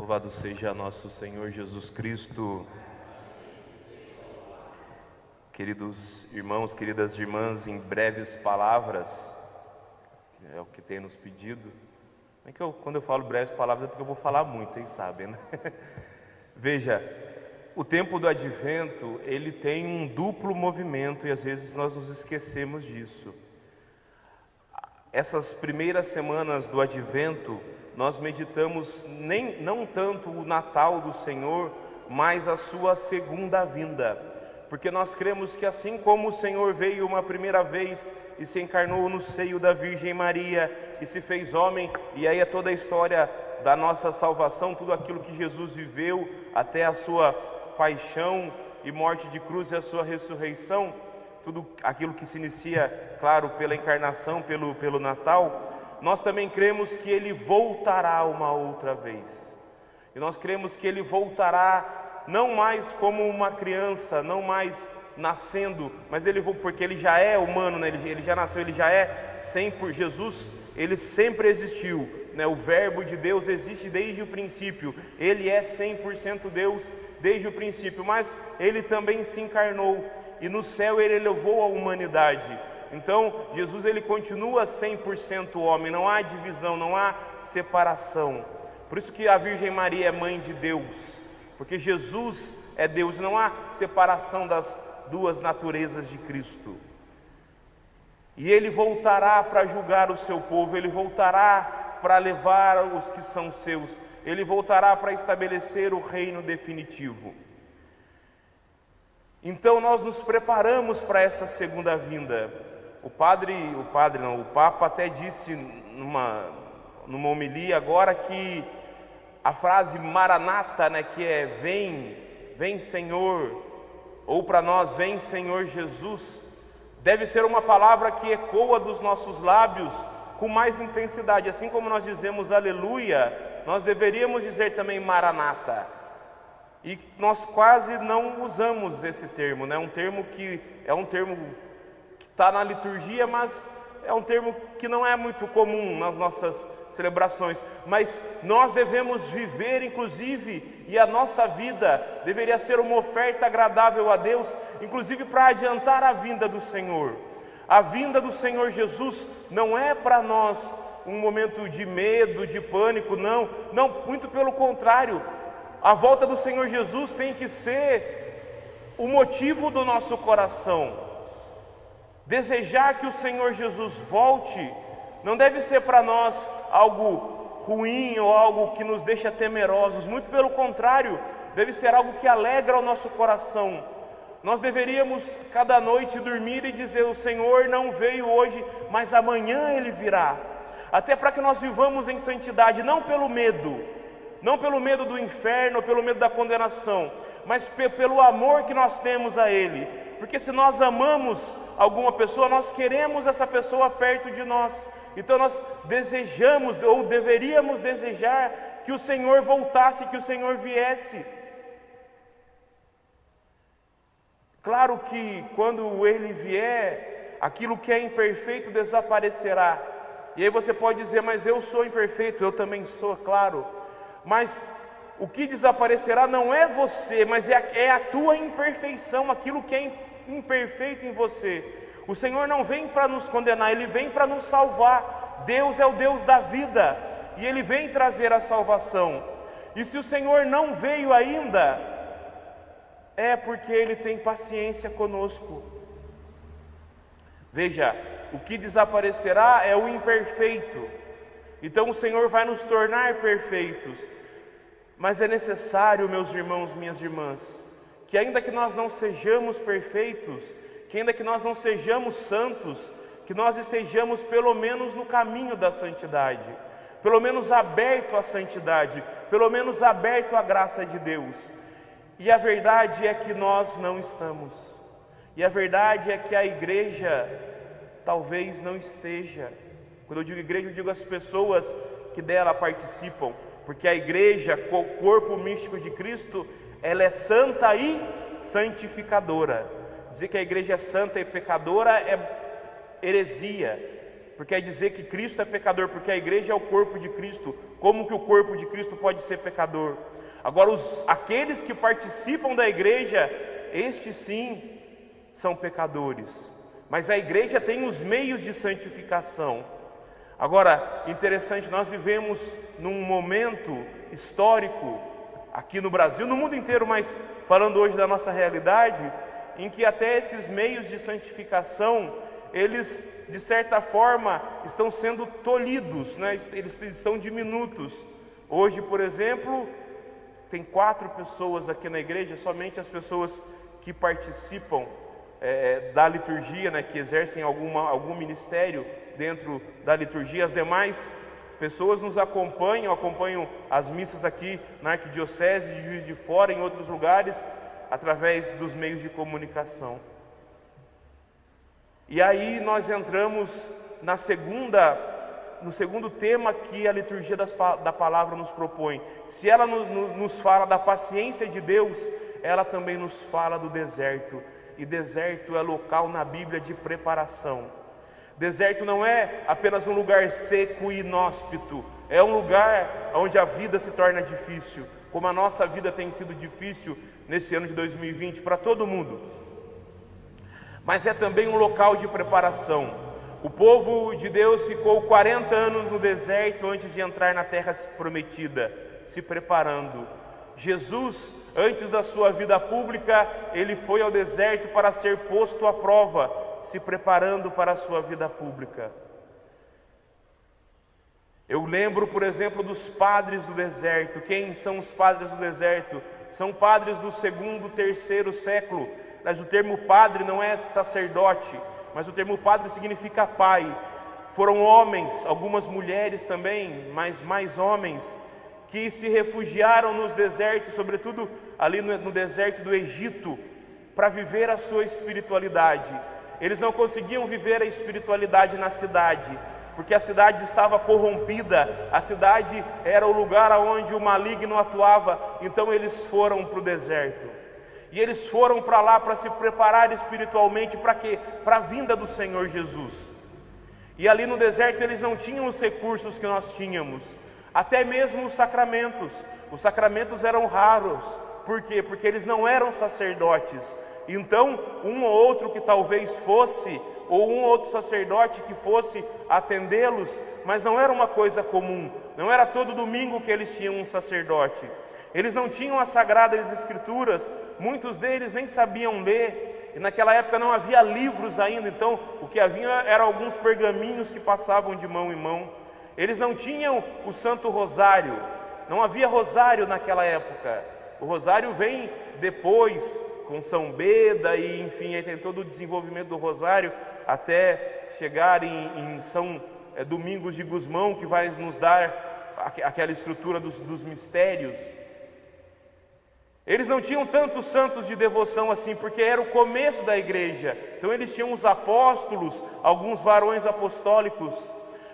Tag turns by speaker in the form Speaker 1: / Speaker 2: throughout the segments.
Speaker 1: Louvado seja nosso Senhor Jesus Cristo. Queridos irmãos, queridas irmãs, em breves palavras, é o que tem nos pedido. É que quando eu falo breves palavras é porque eu vou falar muito, vocês sabem, né? Veja, o tempo do advento, ele tem um duplo movimento e às vezes nós nos esquecemos disso. Essas primeiras semanas do advento, nós meditamos não tanto o Natal do Senhor, mas a sua segunda vinda. Porque nós cremos que assim como o Senhor veio uma primeira vez e se encarnou no seio da Virgem Maria e se fez homem, e aí é toda a história da nossa salvação, tudo aquilo que Jesus viveu até a sua paixão e morte de cruz e a sua ressurreição, tudo aquilo que se inicia, claro, pela encarnação, pelo Natal, nós também cremos que Ele voltará uma outra vez. E nós cremos que Ele voltará não mais como uma criança, não mais nascendo, mas porque Ele já é humano, né? Ele já nasceu, Ele já é 100%. Jesus, Ele sempre existiu, né? O Verbo de Deus existe desde o princípio. Ele é 100% Deus desde o princípio, mas Ele também se encarnou. E no céu Ele elevou a humanidade. Então, Jesus ele continua 100% homem, não há divisão, não há separação. Por isso que a Virgem Maria é mãe de Deus, porque Jesus é Deus, não há separação das duas naturezas de Cristo. E Ele voltará para julgar o seu povo, Ele voltará para levar os que são seus, Ele voltará para estabelecer o reino definitivo. Então nós nos preparamos para essa segunda vinda. O Papa até disse numa homilia agora que a frase Maranata, né, que é vem Senhor, ou para nós vem Senhor Jesus, deve ser uma palavra que ecoa dos nossos lábios com mais intensidade. Assim como nós dizemos aleluia, nós deveríamos dizer também Maranata. E nós quase não usamos esse termo, né? Um termo que está na liturgia, mas é um termo que não é muito comum nas nossas celebrações. Mas nós devemos viver, inclusive, e a nossa vida deveria ser uma oferta agradável a Deus, inclusive para adiantar a vinda do Senhor. A vinda do Senhor Jesus não é para nós um momento de medo, de pânico, não, muito pelo contrário. A volta do Senhor Jesus tem que ser o motivo do nosso coração. Desejar que o Senhor Jesus volte não deve ser para nós algo ruim ou algo que nos deixa temerosos. Muito pelo contrário, deve ser algo que alegra o nosso coração. Nós deveríamos cada noite dormir e dizer: o Senhor não veio hoje, mas amanhã Ele virá. Até para que nós vivamos em santidade, não pelo medo do inferno, pelo medo da condenação, mas pelo amor que nós temos a Ele. Porque se nós amamos alguma pessoa, nós queremos essa pessoa perto de nós. Então nós desejamos, ou deveríamos desejar, que o Senhor voltasse, que o Senhor viesse. Claro que quando Ele vier, aquilo que é imperfeito desaparecerá. E aí você pode dizer: mas eu sou imperfeito. Eu também sou, claro. Mas o que desaparecerá não é você, mas é a tua imperfeição, aquilo que é imperfeito em você. O Senhor não vem para nos condenar, Ele vem para nos salvar. Deus é o Deus da vida e Ele vem trazer a salvação. E se o Senhor não veio ainda, é porque Ele tem paciência conosco. Veja, o que desaparecerá é o imperfeito. Então o Senhor vai nos tornar perfeitos. Mas é necessário, meus irmãos, minhas irmãs, que ainda que nós não sejamos perfeitos, que ainda que nós não sejamos santos, que nós estejamos pelo menos no caminho da santidade, pelo menos aberto à santidade, pelo menos aberto à graça de Deus. E a verdade é que nós não estamos. E a verdade é que a igreja talvez não esteja. Quando eu digo igreja, eu digo as pessoas que dela participam, porque a igreja, o corpo místico de Cristo, ela é santa e santificadora. Dizer que a igreja é santa e pecadora é heresia, porque é dizer que Cristo é pecador, porque a igreja é o corpo de Cristo. Como que o corpo de Cristo pode ser pecador? Agora, aqueles que participam da igreja, estes sim são pecadores, mas a igreja tem os meios de santificação. Agora, interessante, nós vivemos num momento histórico aqui no Brasil, no mundo inteiro, mas falando hoje da nossa realidade, em que até esses meios de santificação, eles de certa forma estão sendo tolhidos, né? Eles estão diminutos. Hoje, por exemplo, tem 4 pessoas aqui na igreja, somente as pessoas que participam da liturgia, né, que exercem algum ministério dentro da liturgia. As demais pessoas nos acompanham as missas aqui na Arquidiocese de Juiz de Fora, em outros lugares, através dos meios de comunicação. E aí nós entramos no segundo tema que a liturgia da palavra nos propõe. Se ela nos fala da paciência de Deus, ela também nos fala do deserto. E deserto é local na Bíblia de preparação. Deserto não é apenas um lugar seco e inóspito, é um lugar onde a vida se torna difícil, como a nossa vida tem sido difícil nesse ano de 2020 para todo mundo. Mas é também um local de preparação. O povo de Deus ficou 40 anos no deserto antes de entrar na terra prometida, se preparando. Jesus, antes da sua vida pública, ele foi ao deserto para ser posto à prova, se preparando para a sua vida pública. Eu lembro, por exemplo, dos padres do deserto. Quem são os padres do deserto? São padres do 2º, 3º século. Mas o termo padre não é sacerdote, mas o termo padre significa pai. Foram homens, algumas mulheres também, mas mais homens, que se refugiaram nos desertos, sobretudo ali no deserto do Egito, para viver a sua espiritualidade. Eles não conseguiam viver a espiritualidade na cidade, porque a cidade estava corrompida, a cidade era o lugar onde o maligno atuava. Então eles foram para o deserto, e eles foram para lá para se preparar espiritualmente. Para quê? Para a vinda do Senhor Jesus. E ali no deserto eles não tinham os recursos que nós tínhamos, até mesmo os sacramentos eram raros. Por quê? Porque eles não eram sacerdotes. Então, um ou outro que talvez fosse, ou um ou outro sacerdote que fosse atendê-los, mas não era uma coisa comum, não era todo domingo que eles tinham um sacerdote. Eles não tinham as Sagradas Escrituras, muitos deles nem sabiam ler, e naquela época não havia livros ainda, então o que havia eram alguns pergaminhos que passavam de mão em mão. Eles não tinham o Santo Rosário, não havia rosário naquela época. O rosário vem depois, com São Beda, e enfim, aí tem todo o desenvolvimento do rosário, até chegar em São Domingos de Gusmão, que vai nos dar aquela estrutura dos mistérios. Eles não tinham tantos santos de devoção assim, porque era o começo da igreja. Então eles tinham os apóstolos, alguns varões apostólicos,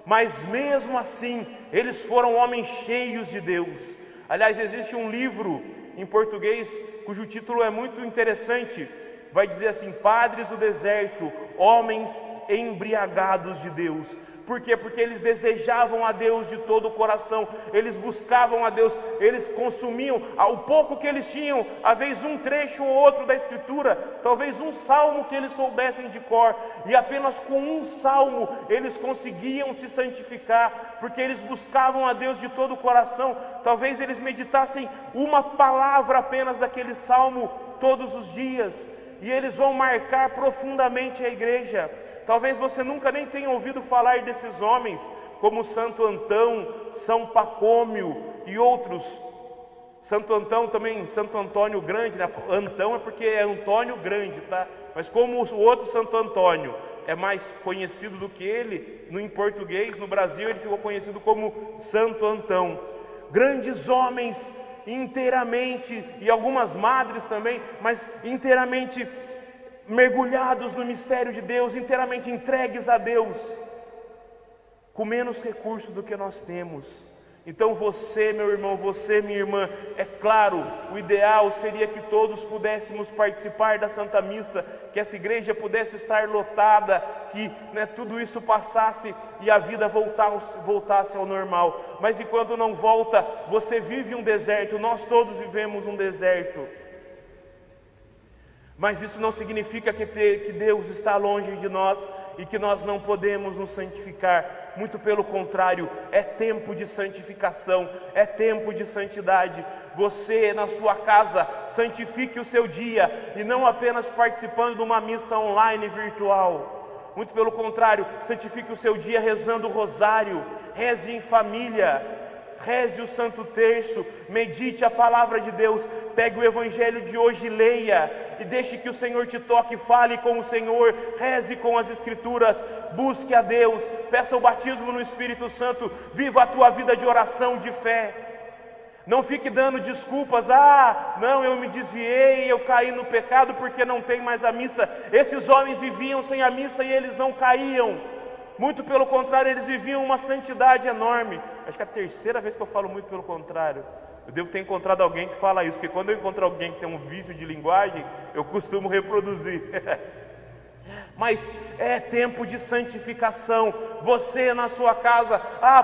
Speaker 1: mas mesmo assim, eles foram homens cheios de Deus. Aliás, existe um livro em português cujo título é muito interessante. Vai dizer assim: Padres do Deserto, homens embriagados de Deus. Por quê? Porque eles desejavam a Deus de todo o coração, eles buscavam a Deus, eles consumiam o pouco que eles tinham, às vezes um trecho ou outro da Escritura, talvez um salmo que eles soubessem de cor, e apenas com um salmo eles conseguiam se santificar, porque eles buscavam a Deus de todo o coração. Talvez eles meditassem uma palavra apenas daquele salmo todos os dias, e eles vão marcar profundamente a igreja. Talvez você nunca nem tenha ouvido falar desses homens, como Santo Antão, São Pacômio e outros. Santo Antão também, Santo Antônio Grande, né? Antão é porque é Antônio Grande, tá? Mas como o outro Santo Antônio é mais conhecido do que ele, em português, no Brasil ele ficou conhecido como Santo Antão. Grandes homens, inteiramente, e algumas madres também, mas inteiramente mergulhados no mistério de Deus, inteiramente entregues a Deus, com menos recursos do que nós temos. Então você, meu irmão, você, minha irmã, é claro, o ideal seria que todos pudéssemos participar da Santa Missa, que essa igreja pudesse estar lotada, que tudo isso passasse e a vida voltasse ao normal. Mas enquanto não volta, você vive um deserto, nós todos vivemos um deserto. Mas isso não significa que Deus está longe de nós e que nós não podemos nos santificar. Muito pelo contrário, é tempo de santificação, é tempo de santidade. Você, na sua casa, santifique o seu dia e não apenas participando de uma missa online virtual. Muito pelo contrário, santifique o seu dia rezando o rosário, reze em família, reze o Santo Terço, medite a palavra de Deus, pegue o Evangelho de hoje e leia, e deixe que o Senhor te toque, fale com o Senhor, reze com as Escrituras, busque a Deus, peça o batismo no Espírito Santo, viva a tua vida de oração, de fé. Não fique dando desculpas, não, eu me desviei, eu caí no pecado porque não tem mais a missa. Esses homens viviam sem a missa e eles não caíam. Muito pelo contrário, eles viviam uma santidade enorme. Acho que é a terceira vez que eu falo muito pelo contrário. Eu devo ter encontrado alguém que fala isso, porque quando eu encontro alguém que tem um vício de linguagem, eu costumo reproduzir. Mas é tempo de santificação. Você na sua casa,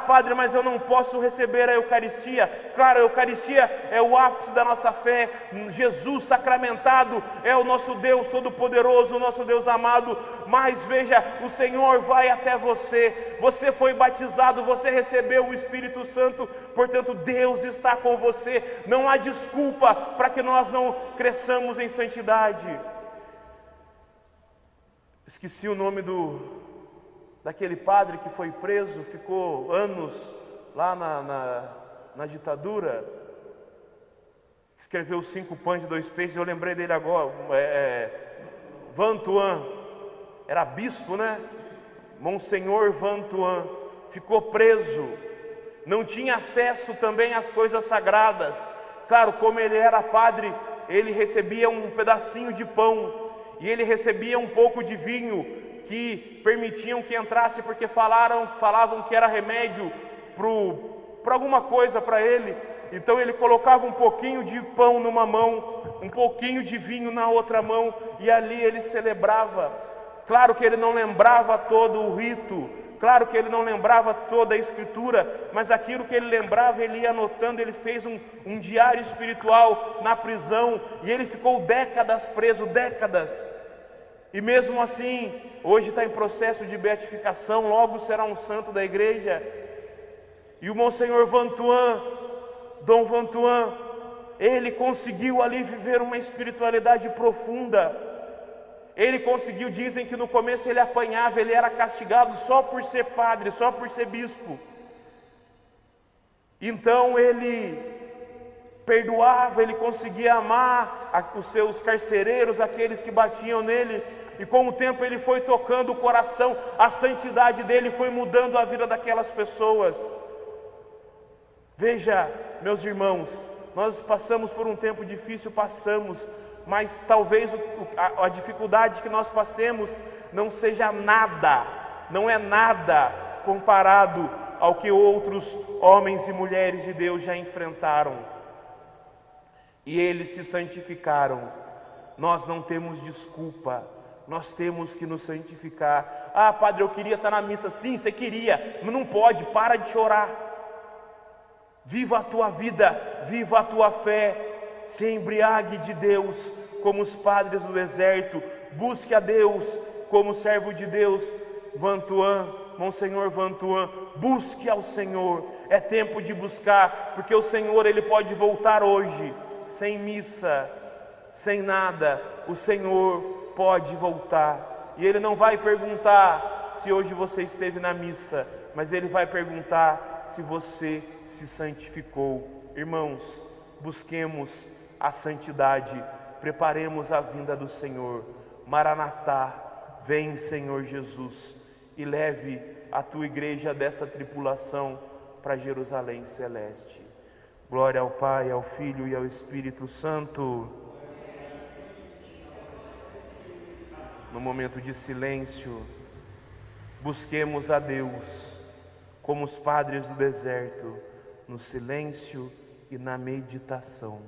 Speaker 1: padre, mas eu não posso receber a Eucaristia. Claro, a Eucaristia é o ápice da nossa fé. Jesus sacramentado é o nosso Deus Todo-Poderoso, o nosso Deus amado. Mas veja, o Senhor vai até você. Você foi batizado, você recebeu o Espírito Santo. Portanto, Deus está com você. Não há desculpa para que nós não cresçamos em santidade. Esqueci o nome daquele padre que foi preso, ficou anos lá na ditadura, escreveu 5 pães e 2 peixes, eu lembrei dele agora, Vantuan, era bispo, Monsenhor Vantuan, ficou preso, não tinha acesso também às coisas sagradas. Claro, como ele era padre, ele recebia um pedacinho de pão, e ele recebia um pouco de vinho que permitiam que entrasse, porque falavam que era remédio para alguma coisa para ele. Então ele colocava um pouquinho de pão numa mão, um pouquinho de vinho na outra mão, e ali ele celebrava. Claro que ele não lembrava todo o rito, claro que ele não lembrava toda a escritura, mas aquilo que ele lembrava, ele ia anotando. Ele fez um diário espiritual na prisão, e ele ficou décadas preso, décadas. E mesmo assim, hoje está em processo de beatificação, logo será um santo da igreja. E o Monsenhor Vantuan, Dom Vantuan, ele conseguiu ali viver uma espiritualidade profunda. Ele conseguiu, dizem que no começo ele apanhava, ele era castigado só por ser padre, só por ser bispo. Então ele perdoava, ele conseguia amar os seus carcereiros, aqueles que batiam nele. E com o tempo ele foi tocando o coração, a santidade dele foi mudando a vida daquelas pessoas. Veja, meus irmãos, nós passamos por um tempo difícil, mas talvez a dificuldade que nós passemos não seja nada, não é nada comparado ao que outros homens e mulheres de Deus já enfrentaram. E eles se santificaram. Nós não temos desculpa, nós temos que nos santificar. Padre, eu queria estar na missa. Sim, você queria, mas não pode, para de chorar. Viva a tua vida, viva a tua fé, se embriague de Deus como os padres do deserto, busque a Deus como servo de Deus. Vantuan, Monsenhor Vantuan, busque ao Senhor. É tempo de buscar, porque o Senhor, ele pode voltar hoje, sem missa, sem nada. O Senhor pode voltar, e Ele não vai perguntar se hoje você esteve na missa, mas Ele vai perguntar se você se santificou. Irmãos, busquemos a santidade, preparemos a vinda do Senhor. Maranatá, vem Senhor Jesus, e leve a tua igreja dessa tribulação para Jerusalém celeste. Glória ao Pai, ao Filho e ao Espírito Santo. No momento de silêncio, busquemos a Deus como os padres do deserto. no silêncio e na meditação.